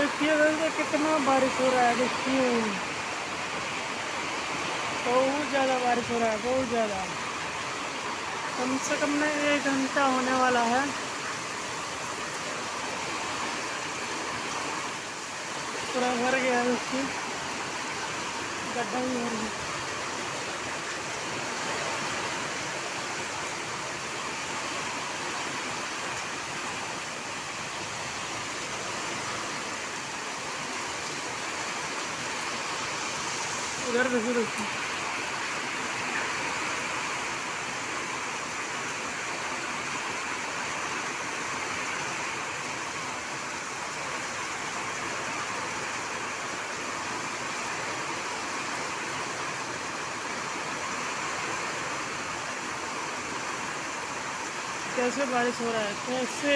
देखिए दोस्तों कितना बारिश हो रहा है, देखिए बहुत ज़्यादा बारिश हो रहा है, बहुत ज़्यादा। कम से कम ना 1 घंटा होने वाला है। पूरा भर गया है, देखिए गड्ढा भी भर गया। उधर देखिए देखिए कैसे बारिश हो रहा है, कैसे